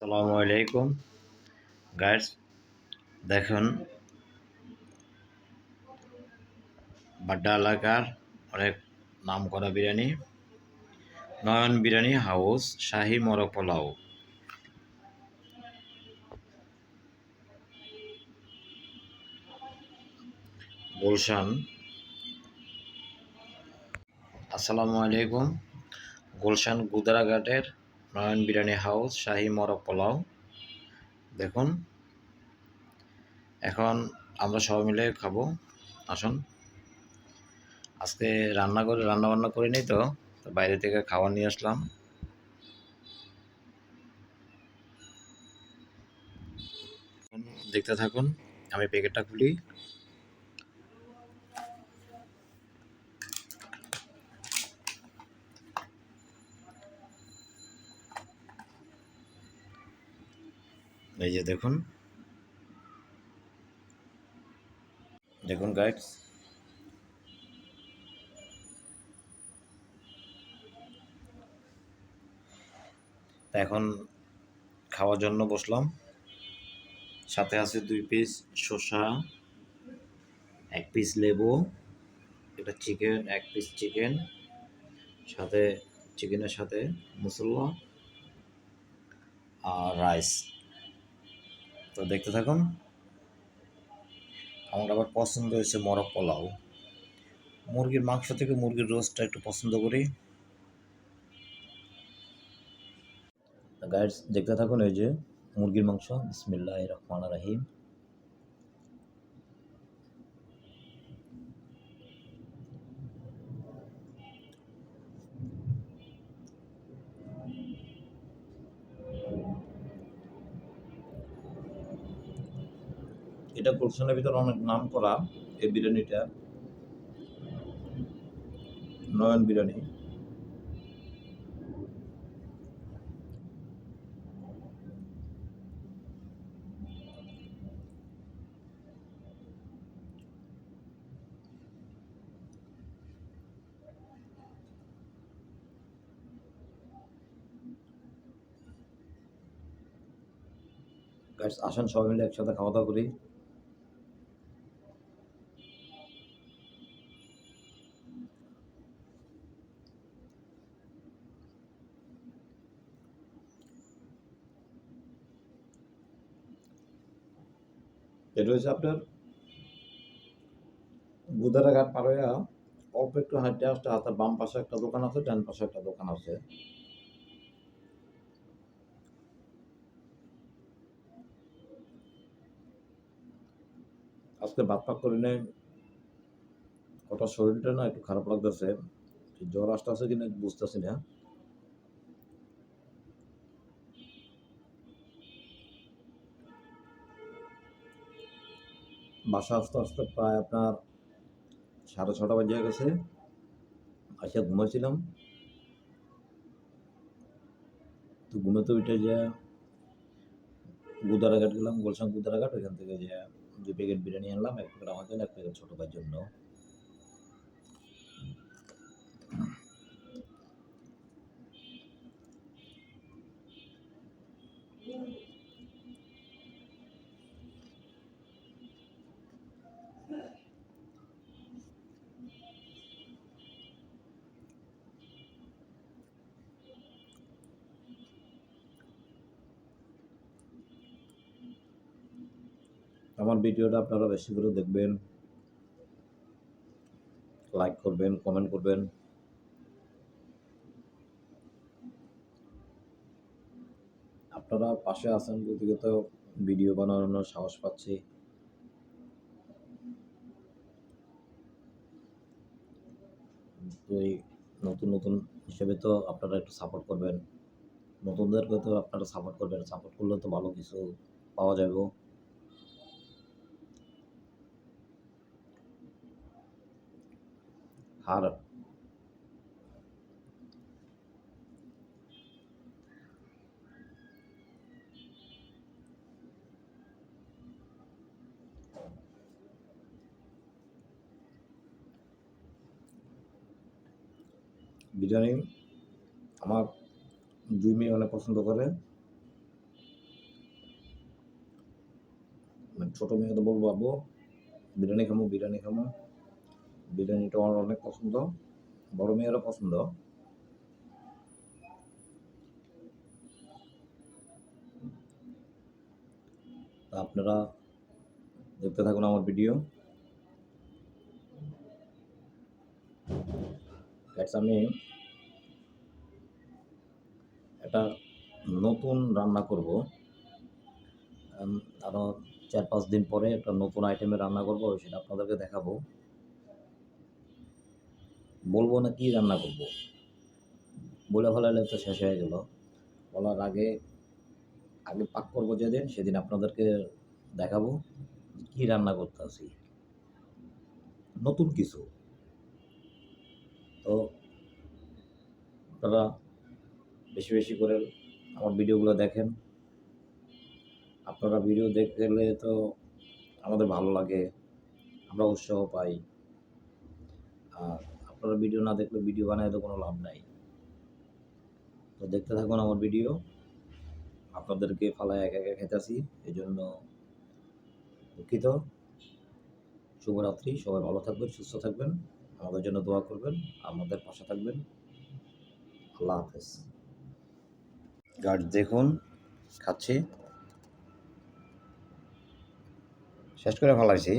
আসসালামু আলাইকুম গাইস। দেখুন, বাড্ডা এলাকার অনেক নাম করা বিরিয়ানি, নয়ন বিরিয়ানি হাউস শাহী মোরগ পোলাও। গুলশান। আসসালামু আলাইকুম। গুলশান গুদারাঘাটের নয়ন বিরিয়ানি হাউস শাহী মোরগ পোলাও। দেখুন, এখন আমরা সবাই মিলে খাবো। আসুন। আজকে রান্না বান্না করিনি তো, বাইরে থেকে খাবার নিয়ে আসলাম। দেখতে থাকুন, আমি প্যাকেটটা খুলি। এই যে দেখুন, দেখুন গাইস, তা এখন খাওয়ার জন্য বসলাম। সাথে আছে 2 পিস শসা, 1 পিস লেবু, এটা চিকেন, 1 পিস চিকেন, সাথে চিকেনের সাথে মশলা আর রাইস। তো দেখতে থাকুন। আমার আবার পছন্দ হয়েছে মোরগ পোলাও। মুরগির মাংস থেকে মুরগির রোস্টটা একটু পছন্দ করি। গাইস, দেখতে থাকুন। এই যে মুরগির মাংস, বিসমিল্লাহির রহমানির রহিম। এটা গুলশানের ভিতরে অনেক নাম করা এই বিরিয়ানিটা, নয়ন বিরিয়ানি। গাইস, আসেন সবাই মিলে একসাথে খাওয়া দাওয়া করি। এটা হচ্ছে আপনার গুদারাঘাট পার হইয়া অল্প একটু হাঁটতে আসতে হাতের বাম পাশে একটা দোকান আছে, ডান পাশে একটা দোকান আছে। আজকে ভাত পাক করি নাই, ওটা শরীরটা না একটু খারাপ লাগতেছে। জ্বর আসতেছে কিনা বুঝতেছি না। বাসা আসতে আসতে প্রায় আপনার 6:30 বাজে গেছে। আসে ঘুমাইছিলাম, তো ঘুমাতে উঠে যে গুদারাঘাট গেলাম, গুলশান গুদারাঘাট। ওইখান থেকে যে 2 প্যাকেট বিরিয়ানি আনলাম, 1 প্যাকেট আমার জন্য, 1 প্যাকেট ছোট ভাইয়ের জন্য। আমার ভিডিওটা আপনারা বেশি করে দেখবেন, লাইক করবেন, কমেন্ট করবেন। আপনারা পাশে আছেন গতিকে তো ভিডিও বানানোর সাহস পাচ্ছি। তো এই নতুন নতুন হিসেবে তো আপনারা একটু সাপোর্ট করবেন, নতুনদেরকে তো আপনারা সাপোর্ট করবেন। সাপোর্ট করলে তো ভালো কিছু পাওয়া যাবে। আর বিরিয়ানি আমার 2 মেয়ে অনেক পছন্দ করে। ছোটো মেয়েকে তো বলবো আব্বু বিরিয়ানি খামো, বিরিয়ানি খামো। বিরিয়ানিটা আমার অনেক পছন্দ, বড় মেয়েরও পছন্দ। তা আপনারা দেখতে থাকুন আমার ভিডিও। আমি একটা নতুন রান্না করব, আরও 4-5 দিন পরে একটা নতুন আইটেমে রান্না করব, সেটা আপনাদেরকে দেখাবো। বলবো না কি রান্না করব, বলে ফেলালে তো শেষ হয়ে গেল। বলার আগে আগে পাক করবো যেদিন, সেদিন আপনাদেরকে দেখাবো কি রান্না করতেছি, নতুন কিছু। তো আপনারা বেশি বেশি করে আমার ভিডিওগুলো দেখেন। আপনারা ভিডিও দেখলে তো আমাদের ভালো লাগে, আমরা উৎসাহ পাই। আর আপনারা ভিডিও না দেখলে ভিডিও বানায় তো কোনো লাভ নাই। তো দেখতে থাকুন আমার ভিডিও। আপনাদেরকে ফালায় একা একা খেতেছি, এই জন্য দুঃখিত। শুভরাত্রি, সবাই ভালো থাকবেন, সুস্থ থাকবেন, আমাদের জন্য দোয়া করবেন, আমাদের পাশে থাকবেন। আল্লাহ হাফেজ। গাছ দেখুন খাচ্ছি, শেষ করে ফেলাইছি।